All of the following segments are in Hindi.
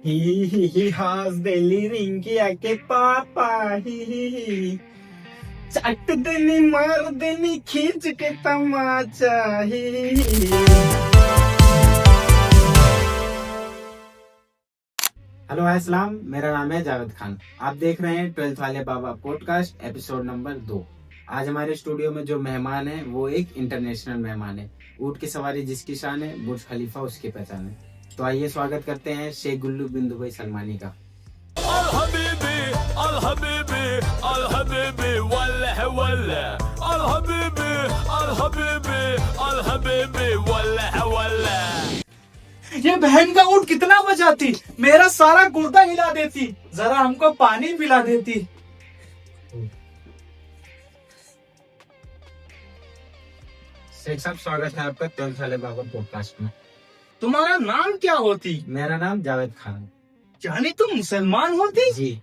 ही हंस दिली रिंकिया के पापा ही चट देनी मार देनी खींच के तमाचा ही। हेलो अस्सलाम, मेरा नाम है जावेद खान। आप देख रहे हैं 12th वाले बाबा पॉडकास्ट एपिसोड नंबर 2। आज हमारे स्टूडियो में जो मेहमान है वो एक इंटरनेशनल मेहमान है। ऊंट की सवारी जिसकी शान है, बुर्ज खलीफा उसकी पहचान है। तो आइए स्वागत करते हैं शेख गुल्लू बिन दुबई सलमानी का। अल हबीबी अल हबीबी अल हबीबी वल्लाह वल्लाह अल हबीबी अल हबीबी अल हबीबी वल्लाह वल्लाह। ये बहन का ऊँट कितना बजाती, मेरा सारा गुर्दा हिला देती। जरा हमको पानी पिला देती। शेख साहब, स्वागत है आपका 12th वाले बाबा पॉडकास्ट में। तुम्हारा नाम क्या होती? मेरा नाम जावेद खान। यानी तुम मुसलमान होती? जी।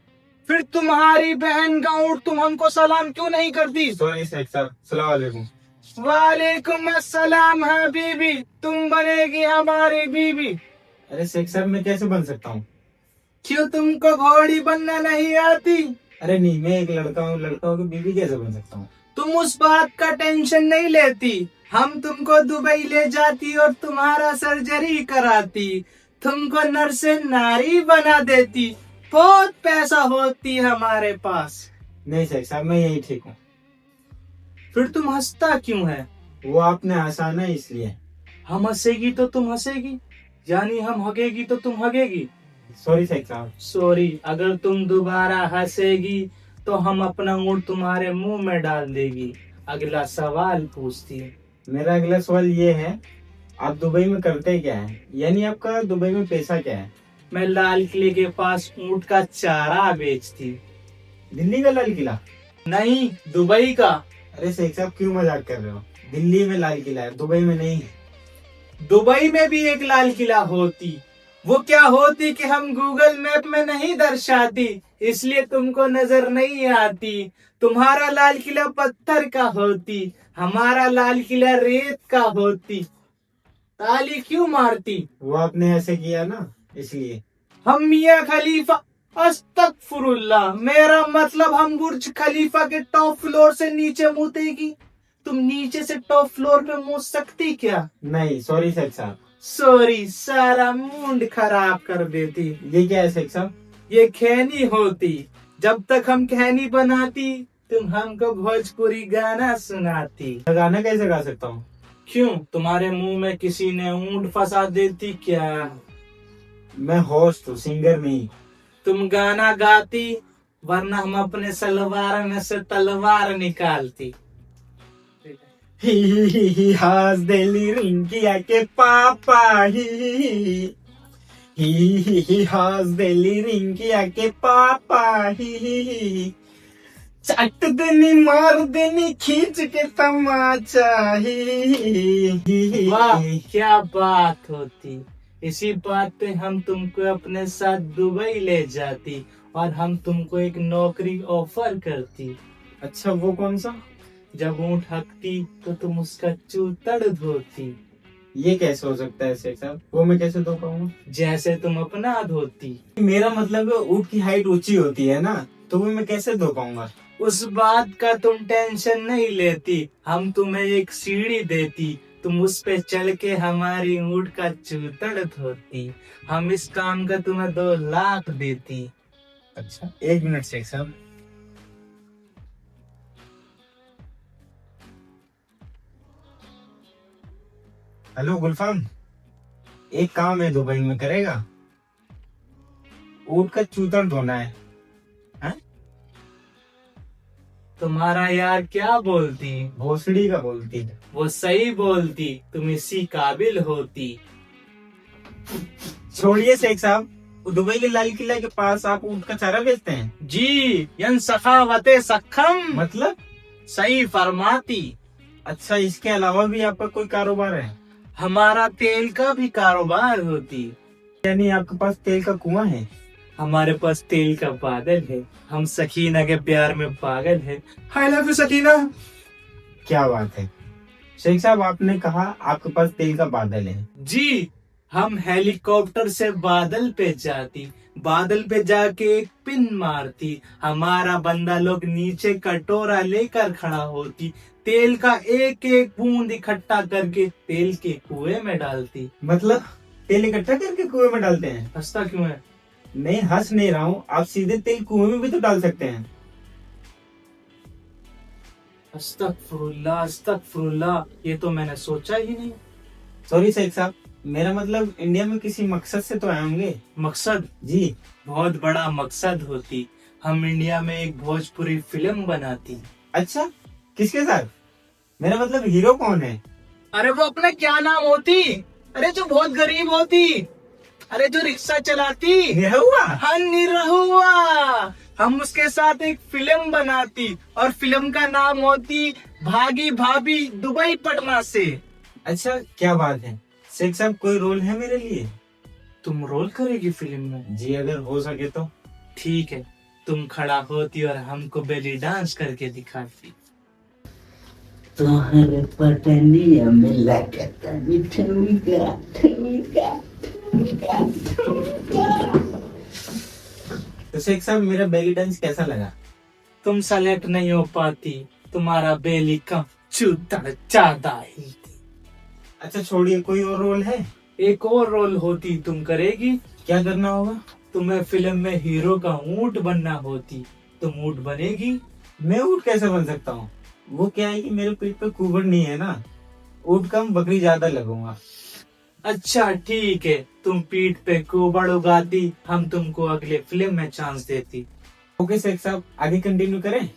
फिर तुम्हारी बहन का ऊँट तुम हमको सलाम क्यों नहीं करती? सॉरी शेख साहब, अस्सलाम वालेकुम। वालेकुम अस्सलाम हबीबी, तुम बनेगी हमारी बीबी। अरे शेख साहब, मैं कैसे बन सकता हूँ? क्यों तुमको घोड़ी बनना नहीं आती? अरे नहीं, मैं एक लड़का हूँ, लड़का की बीवी कैसे बन सकता हूँ? तुम उस बात का टेंशन नहीं लेती। हम तुमको दुबई ले जाती और तुम्हारा सर्जरी कराती। तुमको नर्स से नारी बना देती। बहुत पैसा होती हमारे पास। नहीं शेख साहब, मैं यही ठीक हूँ। फिर तुम हंसता क्यों है? वो आपने हंसाना है इसलिए। हम हंसेगी तो तुम हंसेगी, यानी हम हगेगी तो तुम हगेगी। सॉरी शेख साहब। सॉरी, अगर तुम दोबारा हंसेगी तो हम अपना ऊँट तुम्हारे मुंह में डाल देगी। अगला सवाल पूछती। मेरा अगला सवाल ये है, आप दुबई में करते क्या है? यानी आपका दुबई में पैसा क्या है? मैं लाल किले के पास ऊँट का चारा बेचती। दिल्ली का लाल किला? नहीं, दुबई का। अरे शेख साहब, क्यों मजाक कर रहे हो? दिल्ली में लाल किला है, दुबई में नहीं। दुबई में भी एक लाल किला होती। वो क्या होती कि हम गूगल मैप में नहीं दर्शाती, इसलिए तुमको नजर नहीं आती। तुम्हारा लाल किला पत्थर का होती, हमारा लाल किला रेत का होती। ताली क्यों मारती? वो आपने ऐसे किया ना, इसलिए। हम मियाँ खलीफा, अस्तगफुरुल्लाह, मेरा मतलब हम बुर्ज खलीफा के टॉप फ्लोर से नीचे मुतेगी। तुम नीचे से टॉप फ्लोर पे मुँह सकती क्या? नहीं, सॉरी शेख साहब। सॉरी, सारा मूड खराब कर देती। ये क्या है शेख साहब? ये खैनी होती। जब तक हम खैनी बनाती तुम हमको भोजपुरी गाना सुनाती। मैं गाना कैसे गा सकता हूँ? क्यों, तुम्हारे मुंह में किसी ने ऊँट फंसा देती क्या? मैं होस्ट हूँ, सिंगर नहीं। तुम गाना गाती, वरना हम अपने सलवार में से तलवार निकालती। ही हंस दिली रिंकिया के पापा ही हंस दिली रिंकिया के पापा ही चट देनी मार देनी खींच के तमाचा ही। वाह, क्या बात होती। इसी बात पे हम तुमको अपने साथ दुबई ले जाती और हम तुमको एक नौकरी ऑफर करती। अच्छा, वो कौन सा? जब ऊँट हकती तो तुम उसका चूतड़ धोती। ये कैसे हो सकता है शेख साहब? वो मैं कैसे धो पाऊंगा? जैसे तुम अपना धोती। मेरा मतलब है ऊँट की हाइट ऊंची होती है ना, तो वो मैं कैसे धो पाऊंगा? उस बात का तुम टेंशन नहीं लेती। हम तुम्हें एक सीढ़ी देती, तुम उस पे चढ़ के हमारी ऊँट का चूतड़ धोती। हम इस काम का तुम्हें 2 लाख देती। अच्छा, 1 मिनट शेख साहब। हेलो गुलफाम, एक काम है दुबई में, करेगा? ऊँट का चूतड़ धोना है। तुम्हारा यार क्या बोलती? भोसड़ी का बोलती है। वो सही बोलती, तुम इसी काबिल होती। छोड़िए शेख साहब, दुबई के लाल किला के पास आप ऊँट का चारा बेचते हैं? जी, यन सखावते सखम, मतलब? सही फरमाती। अच्छा, इसके अलावा भी आपका कोई कारोबार है? हमारा तेल का भी कारोबार होती। यानी आपके पास तेल का कुआं है? हमारे पास तेल का बादल है। हम सकीना के प्यार में पागल है। I love you Sakina. क्या बात है शेख साहब, आपने कहा आपके पास तेल का बादल है? जी, हम हेलीकॉप्टर से बादल पे जाती, बादल पे जाके एक पिन मारती, हमारा बंदा लोग नीचे कटोरा लेकर खड़ा होती, तेल का एक एक बूंद इकट्ठा करके तेल के कुएं में डालती। मतलब तेल इकट्ठा करके कुएं में डालते हैं? हंसता क्यों है? नहीं, हंस नहीं रहा हूँ, आप सीधे तेल कुएं में भी तो डाल सकते हैं। अस्तगफुरुल्लाह अस्तगफुरुल्लाह, ये तो मैंने सोचा ही नहीं। सॉरी शेख साहब, मेरा मतलब इंडिया में किसी मकसद से तो आए होंगे। मकसद? जी। बहुत बड़ा मकसद होती, हम इंडिया में एक भोजपुरी फिल्म बनाती। अच्छा, किसके साथ? मेरा मतलब हीरो कौन है? अरे वो अपना क्या नाम होती, अरे जो बहुत गरीब होती, अरे जो रिक्शा चलाती। निरहुआ? हाँ, निरहुआ। हम उसके साथ एक फिल्म बनाती और फिल्म का नाम होती भागी भाभी दुबई पटना से। अच्छा, क्या बात है। शेख साहब, कोई रोल है मेरे लिए? तुम रोल करेगी फिल्म में? जी, अगर हो सके तो। ठीक है, तुम खड़ा होती और हमको बेली डांस करके दिखाती। तोहरे पटनिया में लगता ठुमका ठुमका ठुमका ठुमका। तो शेख साहब, मेरा बेली डांस कैसा लगा? तुम सेलेक्ट नहीं हो पाती, तुम्हारा बेली कम चूता ज्यादा ही। अच्छा छोड़िए, कोई और रोल है? एक और रोल होती, तुम करेगी? क्या करना होगा? तुम्हें फिल्म में हीरो का ऊंट बनना होती, तुम ऊंट बनेगी? मैं ऊँट कैसे बन सकता हूँ? वो क्या है कि मेरे पीठ पे कुबड़ नहीं है ना, ऊँट कम बकरी ज्यादा लगूंगा। अच्छा ठीक है, तुम पीठ पे कुबड़ उगाती, हम तुमको अगले फिल्म में चांस देती। ओके शेख साहब, आगे कंटिन्यू करें?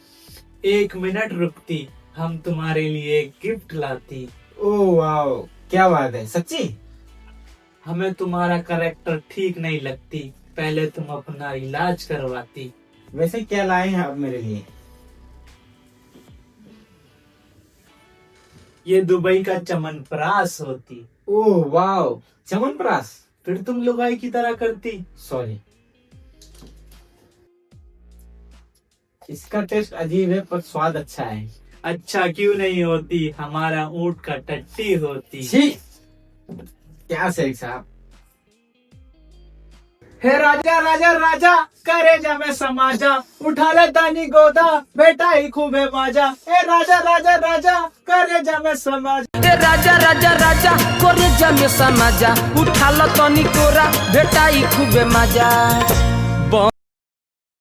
1 मिनट रुकती, हम तुम्हारे लिए एक गिफ्ट लाती। ओह वाओ, क्या बात है, सच्ची? हमें तुम्हारा कैरेक्टर ठीक नहीं लगती, पहले तुम अपना इलाज करवाती। वैसे क्या लाए हैं आप मेरे लिए? ये दुबई का चमनप्राश होती। Oh wow, chyawanprash. फिर तुम लुगाई की तरह करती। सॉरी, इसका टेस्ट अजीब है पर स्वाद अच्छा है। अच्छा क्यों नहीं होती, हमारा ऊंट का टट्टी होती। छी! क्या शेख साहब। हे राजा राजा राजा, करे जा में समाजा, उठा ले दानी गोदा, बेटा ही खूबे माजा। हे राजा राजा राजा, करे जा में समाजा। ए राजा राजा राजा, करे जा में समाजा, उठा लो तनी कोरा, बेटा ही खूबे मजा।